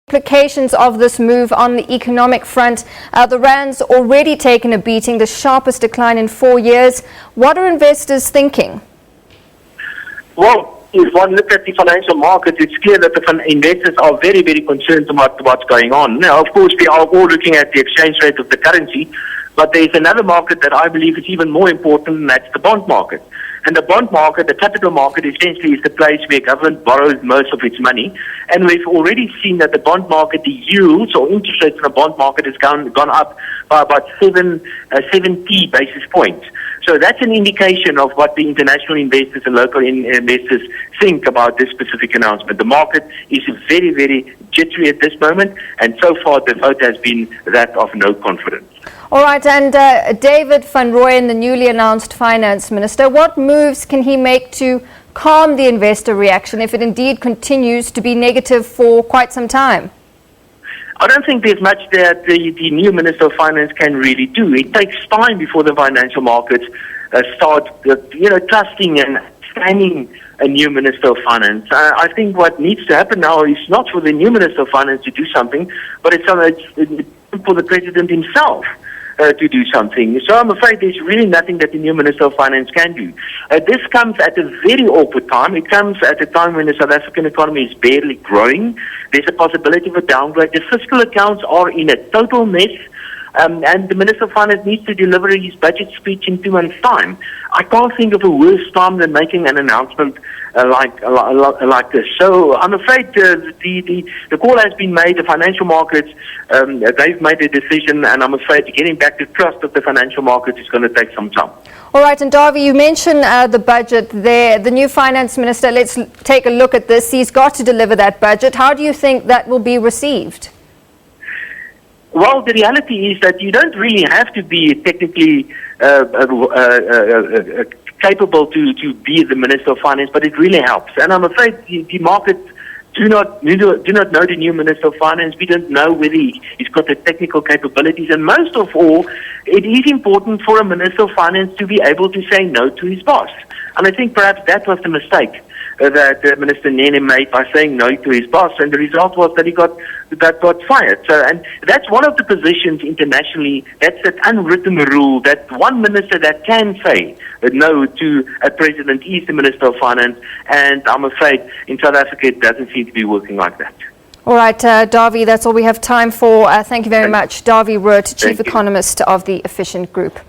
Implications of this move on the economic front. The rand's already taken a beating, the sharpest decline in 4 years. What are investors thinking? Well, if one looks at the financial markets, it's clear that the investors are very, very concerned about what's going on. Now, of course, we are all looking at the exchange rate of the currency, but there is another market that I believe is even more important, and that's the bond market. And the bond market, the capital market, essentially is the place where government borrows most of its money. And we've already seen that the bond market, the yields or interest rates in the bond market has gone up by about 70 basis points. So that's an indication of what the international investors and local investors think about this specific announcement. The market is very, very jittery at this moment, and so far the vote has been that of no confidence. All right, and David van Rooyen, the newly announced finance minister, what moves can he make to calm the investor reaction if it indeed continues to be negative for quite some time? I don't think there's much that the new Minister of Finance can really do. It takes time before the financial markets start, trusting and standing a new Minister of Finance. I think what needs to happen now is not for the new Minister of Finance to do something, but it's for the President himself to do something. So I'm afraid there's really nothing that the new Minister of Finance can do. This comes at a very awkward time. It comes at a time when the South African economy is barely growing. There's a possibility of a downgrade. The fiscal accounts are in a total mess. And the Minister of Finance needs to deliver his budget speech in 2 months' time. I can't think of a worse time than making an announcement like this. So I'm afraid the call has been made. The financial markets, they've made a decision, and I'm afraid getting back to trust of the financial markets is going to take some time. All right, and Dawie, you mentioned the budget there. The new finance minister, let's take a look at this. He's got to deliver that budget. How do you think that will be received? Well, the reality is that you don't really have to be technically capable to be the Minister of Finance, but it really helps. And I'm afraid the market do not know the new Minister of Finance. We don't know whether he's got the technical capabilities. And most of all, it is important for a Minister of Finance to be able to say no to his boss. And I think perhaps that was the mistake that Minister Nene made by saying no to his boss, and the result was that he got fired. So, and that's one of the positions internationally. That's that unwritten rule that one minister that can say no to a president is the Minister of Finance, and I'm afraid in South Africa it doesn't seem to be working like that. All right, Dawie, that's all we have time for. Thank you very much. Dawie Roodt, Chief Economist of the Efficient Group.